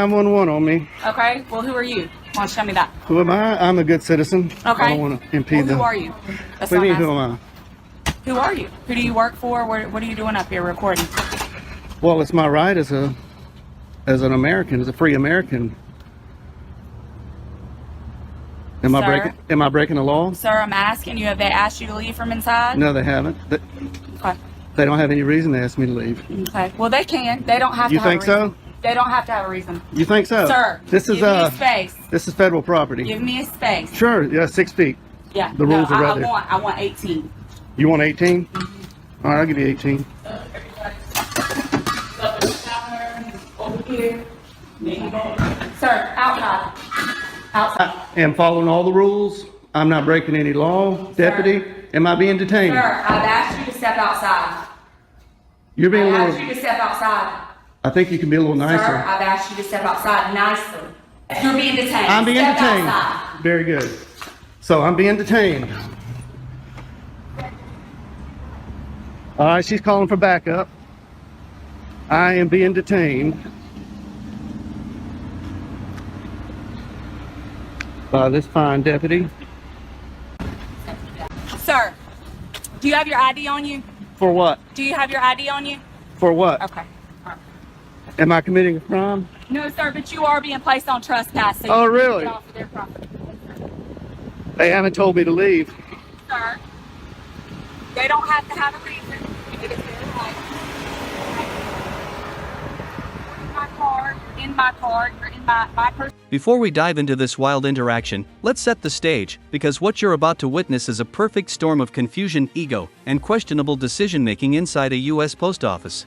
911 on me. Okay, well, who are you? Why don't you tell me that? Who am I? I'm a good citizen. Okay. I don't want to impede Well, who are you? That's What do you what mean, I'm who am I? asking. Who are you? Who do you work for? What are you doing up here recording? Well, it's my right as an American, as a free American. Am I breaking the law? Sir, I'm asking you, have they asked you to leave from inside? No, they haven't. Okay. They don't have any reason to ask me to leave. Okay. Well, they can. They don't have You to have think a reason. so? They don't have to have a reason. You think so? Sir, this is give me a space. This is federal property. Give me a space. Sure, yeah, 6 feet. Yeah. The rules are right there. I want 18. You want 18? All right, I'll give you 18. Over here. Sir, outside. Outside. I am following all the rules. I'm not breaking any law. Deputy, am I being detained? Sir, I've asked you to step outside. You're being a I've asked little... you to step outside. I think you can be a little nicer. Sir, I've asked you to step outside nicely. You're being detained. I'm being Step detained. outside. Very good. So I'm being detained. All right, she's calling for backup. I am being detained by this fine deputy. Sir, do you have your ID on you? For what? Do you have your ID on you? For what? Okay. All right. Am I committing a crime? No, sir, but you are being placed on trespass. So Oh, you need to really? get off of their property. They haven't told me to leave. Sir, they don't have to have a reason. It is their right. You're in my car, you're in my person. Before we dive into this wild interaction, let's set the stage, because what you're about to witness is a perfect storm of confusion, ego, and questionable decision-making inside a U.S. post office.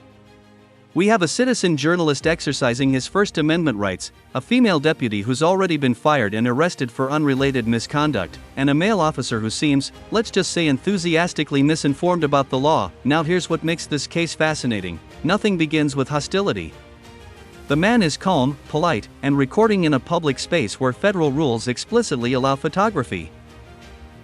We have a citizen journalist exercising his First Amendment rights, a female deputy who's already been fired and arrested for unrelated misconduct, and a male officer who seems, let's just say, enthusiastically misinformed about the law. Now here's what makes this case fascinating. Nothing begins with hostility. The man is calm, polite, and recording in a public space where federal rules explicitly allow photography.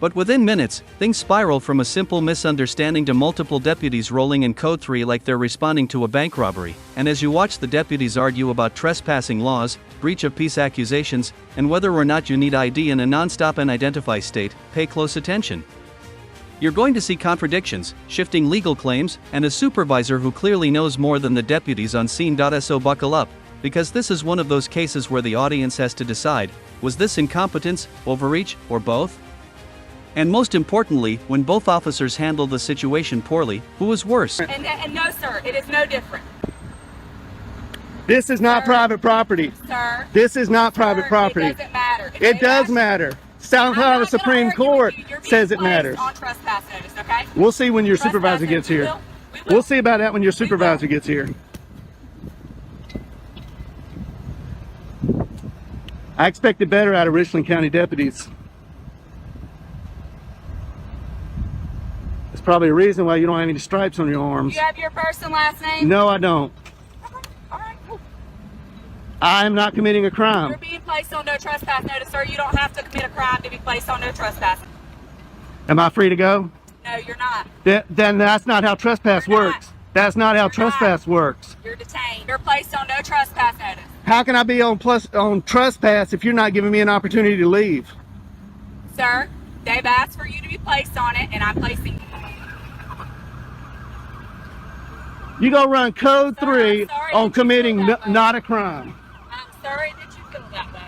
But within minutes, things spiral from a simple misunderstanding to multiple deputies rolling in code 3 like they're responding to a bank robbery, and as you watch the deputies argue about trespassing laws, breach of peace accusations, and whether or not you need ID in a non-stop and identify state, pay close attention. You're going to see contradictions, shifting legal claims, and a supervisor who clearly knows more than the deputies on scene. So buckle up, because this is one of those cases where the audience has to decide, was this incompetence, overreach, or both? And most importantly, when both officers handle the situation poorly, who was worse? And no, sir, it is no different. This is not private property. Sir. This is not private property. It doesn't matter. If It they does ask- matter. South I'm Carolina not gonna Supreme argue with Court you. You're being says it placed matters. on trespass notice, okay? We'll see when your Trespass supervisor notice. gets here. We will. We'll see about that when your supervisor gets here. I expected better out of Richland County deputies. There's probably a reason why you don't have any stripes on your arms. You have your first and last name? No, I don't. Okay. All right, cool. I am not committing a You're crime. being placed on no trespass notice, sir. You don't have to commit a crime to be placed on no trespass. Am I free to go? No, you're not. Then that's not how trespass You're not. works. That's not how You're trespass works. You're detained. You're placed on no trespass notice. How can I be on trespass if you're not giving me an opportunity to leave? Sir, they've asked for you to be placed on it, and I'm placing you. You go run code Sir, 3 I'm sorry on that you committing feel that way. not a crime. I'm sorry that you feel that way.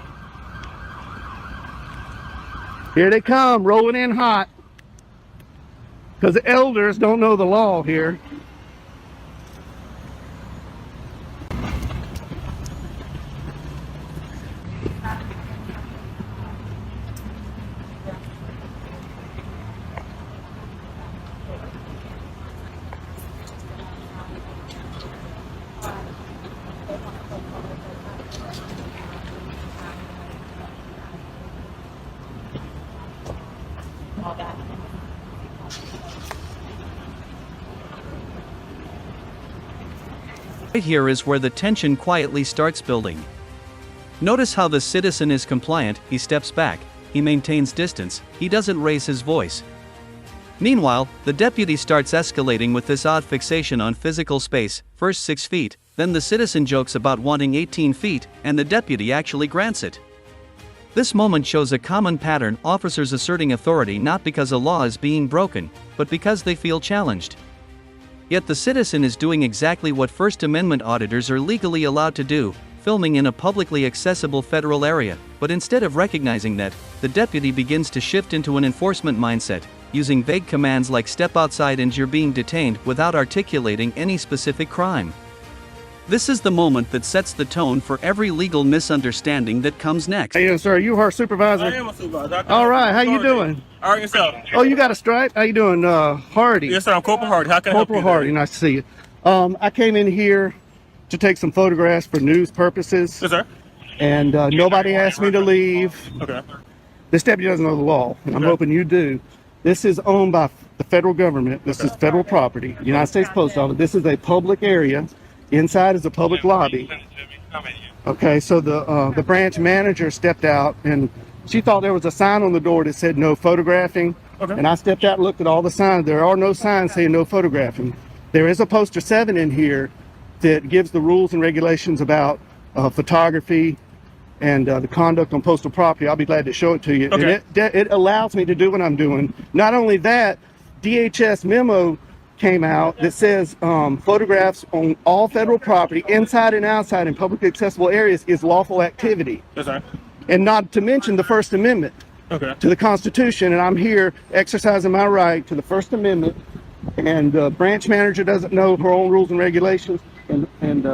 Here they come, rolling in hot. Because the elders don't know the law here. Right here is where the tension quietly starts building. Notice how the citizen is compliant, he steps back, he maintains distance, he doesn't raise his voice. Meanwhile, the deputy starts escalating with this odd fixation on physical space, first 6 feet, Then the citizen jokes about wanting 18 feet, and the deputy actually grants it. This moment shows a common pattern: officers asserting authority not because a law is being broken, but because they feel challenged. Yet the citizen is doing exactly what First Amendment auditors are legally allowed to do, filming in a publicly accessible federal area. But instead of recognizing that, the deputy begins to shift into an enforcement mindset, using vague commands like "step outside" and "you're being detained," without articulating any specific crime. This is the moment that sets the tone for every legal misunderstanding that comes next. Hey, sir, are you our supervisor? I am a supervisor. All right, how you doing? All right, yourself. Oh, you got a stripe? How you doing, Hardy? Yes, sir. I'm Corporal Hardy. How can I help you? Corporal Hardy, nice to see you. I came in here to take some photographs for news purposes. Yes, sir. And nobody asked me to leave. Okay. This deputy doesn't know the law, and I'm hoping you do. This is owned by the federal government. This is federal property, United States Post Office. This is a public area. Inside is a public lobby. Okay, so the branch manager stepped out, and she thought there was a sign on the door that said "no photographing." Okay. And I stepped out and looked at all the signs. There are no signs saying "no photographing." There is a poster 7 in here that gives the rules and regulations about photography and the conduct on postal property. I'll be glad to show it to you. Okay. And it allows me to do what I'm doing. Not only that, DHS memo came out that says photographs on all federal property, inside and outside in publicly accessible areas, is lawful activity. Yes, sir. And not to mention the First Amendment Okay. to the Constitution. And I'm here exercising my right to the First Amendment. And the branch manager doesn't know her own rules and regulations, and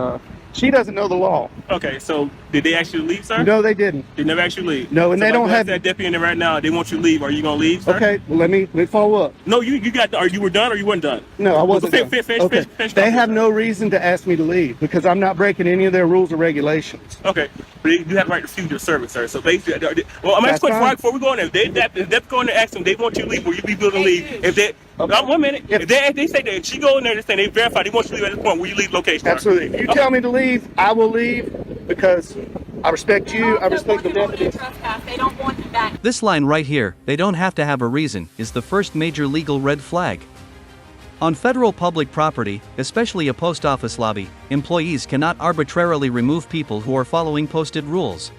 she doesn't know the law. Okay. So did they actually leave, sir? No, they didn't. They never actually leave. No, and so they don't have that deputy in there right now. They want you to leave. Are you gonna leave, sir? Okay, well, let me follow up. No, you got. Are you were done or you weren't done? No, I wasn't. Finish, done. finish, Okay. finish They off, have sir. no reason to ask me to leave because I'm not breaking any of their rules or regulations. Okay, but you have the right to refuse your service, sir. So basically, well, I'm That's asking fine. before we go in there. If they go in there, ask them. They want you to leave. Will you be willing to leave? If they, Okay. 1 minute. If they say that she go in there and say they verify they want you to leave at this point, will you leave location? sir? Absolutely. If you tell me to leave, I will leave because I respect you. I respect the deputy. They don't want you back. This line right here, "they don't have to have a reason," is the first major legal red flag. On federal public property, especially a post office lobby, employees cannot arbitrarily remove people who are following posted rules.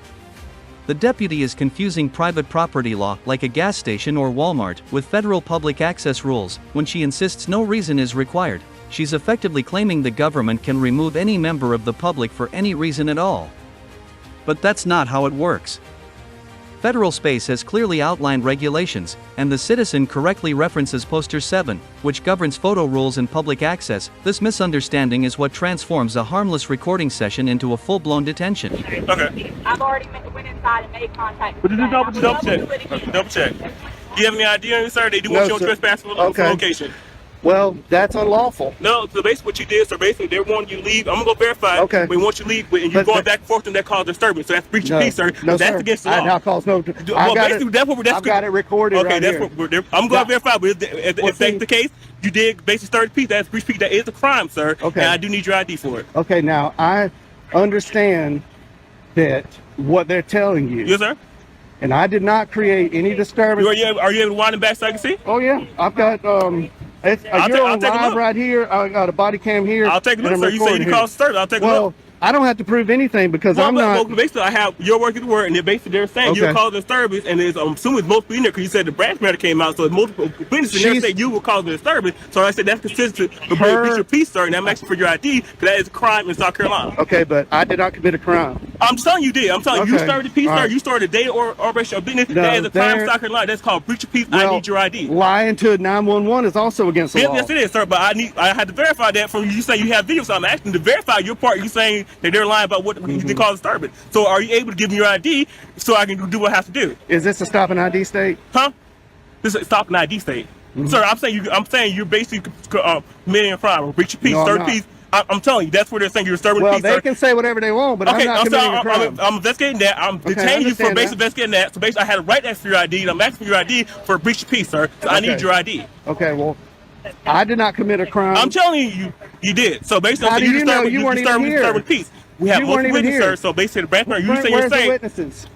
The deputy is confusing private property law, like a gas station or Walmart, with federal public access rules. When she insists no reason is required, she's effectively claiming the government can remove any member of the public for any reason at all. But that's not how it works. Federal space has clearly outlined regulations, and the citizen correctly references Poster 7, which governs photo rules and public access. This misunderstanding is what transforms a harmless recording session into a full-blown detention. Okay. I've already went inside and made contact. But with just that. double I'm check. gonna do it again. Double check. Do you have any idea, sir? They do No, want you on sir. trespass for Okay. location. Well, that's unlawful. No, so basically what you did, so basically they want you to leave. I'm gonna go verify. Okay. We want you to leave, and you're But- going back and forth, and that caused disturbance. So that's breach of peace, sir. No, That's sir. against the law. Now calls no. Well, I got basically, it. that's what that's I've got it recorded Okay, right that's here. what I'm going to verify. But if Well, that's see- the case, you did basically start peace. That's breach of peace. That is a crime, sir. Okay. And I do need your ID for it. Okay, now I understand that what they're telling you, Yes, sir. and I did not create any disturbance. Are you able to wind it back so I can see? Oh yeah, I've got It's, I'll you're take- on I'll take a live look. right here. I got a body cam here. I'll take a and look, I'm sir. You say recording you here. cause disturbance. I'll take a Well, look. I don't have to prove anything because I'm not. Well, basically, I have your word is the word, and they're saying Okay. you caused disturbance, and I'm assuming it's multiple in there because you said the branch matter came out, so it's multiple witnesses in there saying you were causing disturbance. So I said that's consistent with breach of peace, sir, and I'm asking for your ID because that is a crime in South Carolina. Okay, but I did not commit a crime. I'm telling you did. I'm telling you, you Okay. started the peace, All sir. right. You started a day or operation of business. No, that is a crime in there- South Carolina. That's called breach of peace. I need your ID. Lying to 911 is also against the law. Yes, it is, sir. But I had to verify that from you saying you have video. So I'm asking to verify your part. You saying that they're lying about what they call disturbance. So are you able to give me your ID so I can do what I have to do? Is this a stop and ID state? Huh? This is stop an ID state, sir. I'm saying you're basically committing a crime, or breach of peace, No, I'm third not. peace. I'm telling you, that's where they're saying you're disturbing Well, peace, they sir. can say whatever they want, but Okay, I'm not I'm committing a sorry. crime. I'm investigating that. I'm I detaining you for understand basically that. investigating that. So basically, I had a right to ask for your ID, and I'm asking for your ID for a breach of peace, sir. So I need Okay. your ID. Okay, well, I did not commit a crime. I'm telling you, you did. So basically, How do you know? You weren't even here. disturbing peace. We have You weren't multiple even witnesses, here. sir. So basically, the branch you Where- say where's you're the saying witnesses?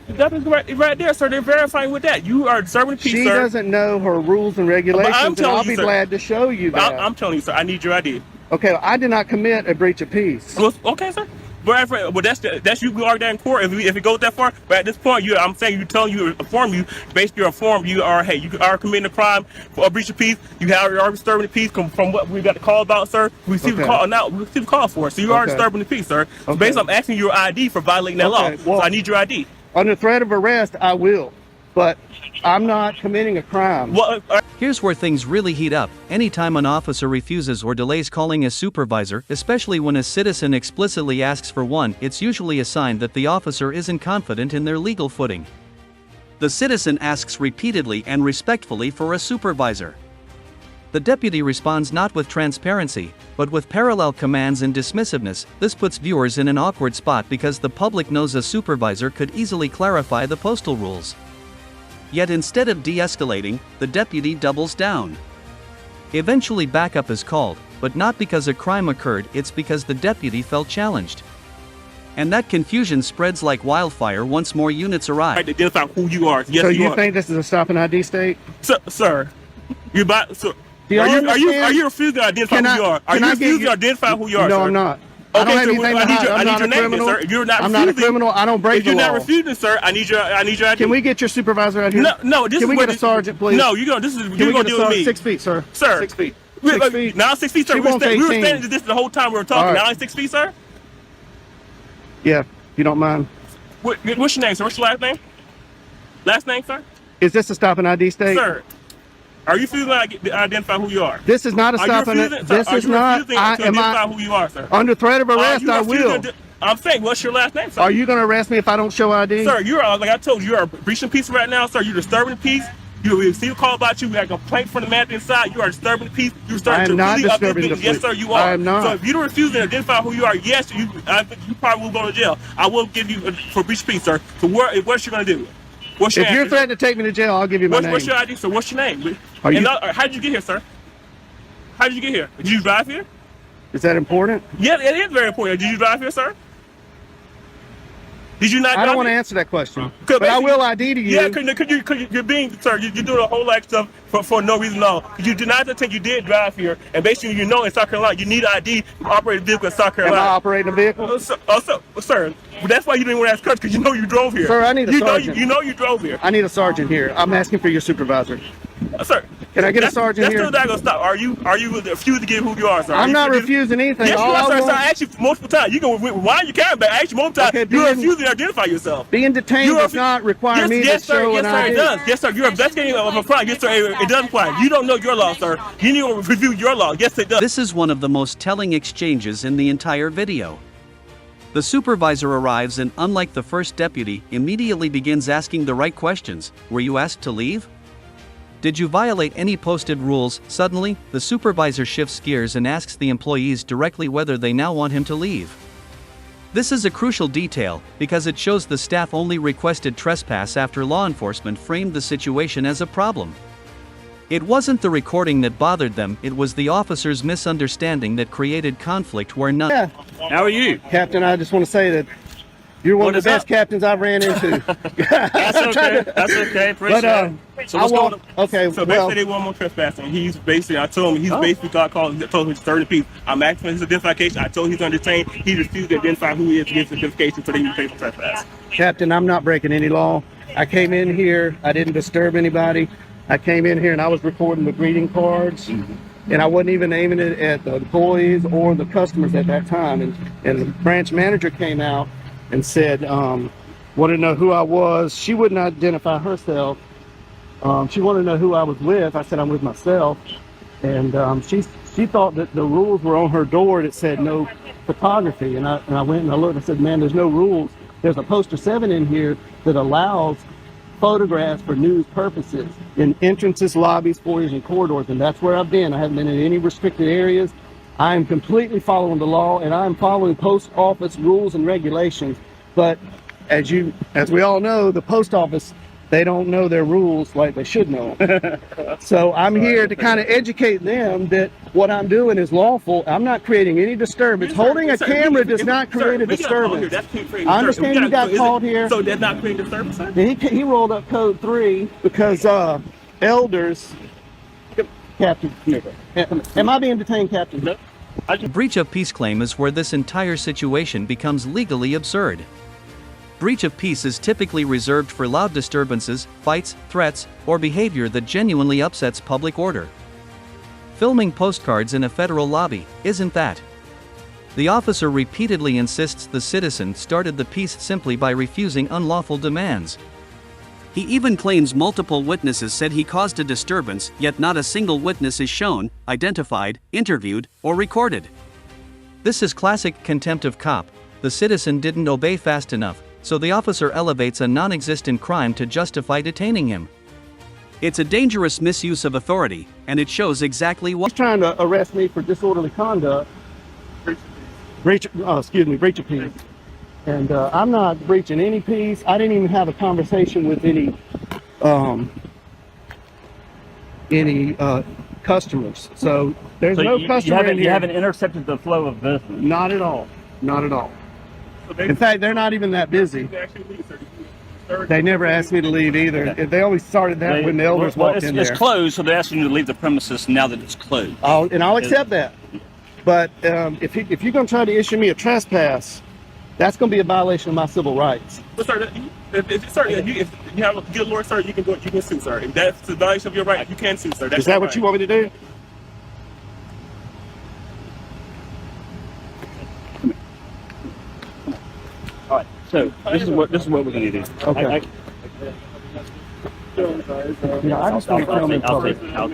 that is right there, sir. They're verifying with that. You are disturbing peace, She sir. doesn't know her rules and regulations, and telling I'll you, be sir. glad to show you that. I'm telling you, sir. I need your ID. Okay, I did not commit a breach of peace. Well, okay, sir. But that's you. We argue that in court if it goes that far. But at this point, I'm saying inform you, basically you're informed you are committing a crime for a breach of peace. You are disturbing the peace from what we got the call about, sir. We received a call now. We received a call for it. So you are disturbing the peace, sir. So basically, I'm asking your ID for violating that law. Well, so I need your ID. Under threat of arrest, I will, but I'm not committing a crime. Well, Here's where things really heat up. Anytime an officer refuses or delays calling a supervisor, especially when a citizen explicitly asks for one, it's usually a sign that the officer isn't confident in their legal footing. The citizen asks repeatedly and respectfully for a supervisor. The deputy responds not with transparency, but with parallel commands and dismissiveness. This puts viewers in an awkward spot because the public knows a supervisor could easily clarify the postal rules. Yet instead of de-escalating, the deputy doubles down. Eventually backup is called, but not because a crime occurred, it's because the deputy felt challenged. And that confusion spreads like wildfire once more units arrive. right to identify who you are. Yes, So you you are. think this is a stop and ID state? Sir, you about so. Do you Are understand? you refusing to identify Can who I- you are? Are can you I get refusing to your- identify who you are, No, sir? I'm not. I don't Okay, have so anything to hide. I'm I need not your a name, criminal. sir. If you're not I'm not a refusing- criminal. I don't break If the you're law. not refusing, sir, I need your ID. Can we get your supervisor out here? No. This Can is we what get a sergeant, please? No, you're gonna. Can You're we gonna get a deal with sergeant? me, 6 feet, sir. sir. 6 feet. Wait, 6 feet. Now 6 feet, sir. She We were wants standing 18. to this the whole time we were talking. All right. Now it's 6 feet, sir. Yeah, if you don't mind. What's your name, sir? What's your last name? Last name, sir. Is this a stop and ID state? Sir, are you refusing to identify who you are? This is not a Are you stop and refusing? Sir, this are is you not. refusing to identify who you are, sir? Under threat of Are arrest? you I refusing will. I'm saying, what's your last name, sir? Are you going to arrest me if I don't show ID? Sir, you are, like I told you, you are breaching peace right now, sir. You're disturbing the peace. You receive a call about you. We got a complaint from the manager inside. You are disturbing the peace. You're starting I am to not really up disturbing the the Yes, peace. sir, you are. I am not. So if you don't refuse to identify who you are, yes, you probably will go to jail. I will give you for breach of peace, sir. So what's you going to do? What's your If you're answer? threatening to take me to jail, I'll give you my name. What's your ID, sir? What's your name? Are you- How did you get here, sir? How did you get here? Did you drive here? Is that important? Yeah, it is very important. Did you drive here, sir? Did you not? I drive don't want to here? answer that question. Cause But I basically- will ID to you. Yeah, cause you're being, sir, you're doing a whole lot of stuff for no reason at all. You denied the thing you did drive here, and basically in South Carolina, you need ID to operate a vehicle in South Am I Carolina. operating a vehicle? Sir, that's why you didn't want to ask questions, because you know you drove here. Sir, I need a sergeant. You know you drove here. I need a sergeant here. I'm asking for your supervisor. Sir, Can I get a sergeant that's here? still not gonna stop. Are you refusing to give who you are, sir? I'm not refusing anything. Yes, you All are, I sir. want- I asked you multiple times. You can rewind your camera back. I asked you multiple times. Okay, You're being- refusing to identify yourself. Being detained You are- does not require me yes, to sir. show Yes, an sir. ID. It does. Yes, sir. You're investigating of a crime. Yes, sir. It does apply. You don't know your law, sir. You need to review your law. Yes, it does. This is one of the most telling exchanges in the entire video. The supervisor arrives and, unlike the first deputy, immediately begins asking the right questions. Were you asked to leave? Did you violate any posted rules? Suddenly, the supervisor shifts gears and asks the employees directly whether they now want him to leave. This is a crucial detail, because it shows the staff only requested trespass after law enforcement framed the situation as a problem. It wasn't the recording that bothered them, it was the officer's misunderstanding that created conflict where none. Yeah, How are you? Captain, I just want to say that you're one What of is the best up? captains I've ran into. That's okay. That's okay. Appreciate it. So what's going on? Okay, So well, basically, they want more trespassing. He's basically, I told him, he's basically told him he's 30 people. I'm asking for his identification. I told him he's under detained. He refused to identify who he is to get his identification, so they can pay for trespass. Captain, I'm not breaking any law. I came in here, I didn't disturb anybody. I came in here and I was recording the greeting cards, and I wasn't even aiming it at the employees or the customers at that time. And the branch manager came out and said, wanted to know who I was. She wouldn't identify herself. She wanted to know who I was with. I said, I'm with myself. And she thought that the rules were on her door that said no photography. And I went and I looked and I said, man, there's no rules. There's a poster 7 in here that allows photographs for news purposes in entrances, lobbies, foyers, and corridors. And that's where I've been. I haven't been in any restricted areas. I am completely following the law, and I'm following post office rules and regulations. But as we all know, the post office, they don't know their rules like they should know. So I'm here to kind of educate them that what I'm doing is lawful. I'm not creating any disturbance. Holding a camera does not create a disturbance. I understand you got called here. So that's not creating disturbance, sir? He rolled up code 3 because elders. Captain, am I being detained, Captain? No. Breach of peace claim is where this entire situation becomes legally absurd. Breach of peace is typically reserved for loud disturbances, fights, threats, or behavior that genuinely upsets public order. Filming postcards in a federal lobby isn't that. The officer repeatedly insists the citizen started the peace simply by refusing unlawful demands. He even claims multiple witnesses said he caused a disturbance, yet not a single witness is shown, identified, interviewed, or recorded. This is classic contempt of cop. The citizen didn't obey fast enough, so the officer elevates a non-existent crime to justify detaining him. It's a dangerous misuse of authority, and it shows exactly what. He's trying to arrest me for disorderly conduct. Breach of peace. And I'm not breaching any peace. I didn't even have a conversation with any customers. So there's no customer in here. You haven't intercepted the flow of business. Not at all. Not at all. In fact, they're not even that busy. They never asked me to leave either. They always started that when the elders walked in there. It's closed, so they're asking you to leave the premises now that it's closed. I'll accept that. But if you're going to try to issue me a trespass, that's going to be a violation of my civil rights. But sir, if you have a good lawyer, sir, you can sue, sir. If that's a violation of your right, you can sue, sir. Is that what you want me to do? All right. So this is what we're going to do. Okay. I just want to film in public. I'll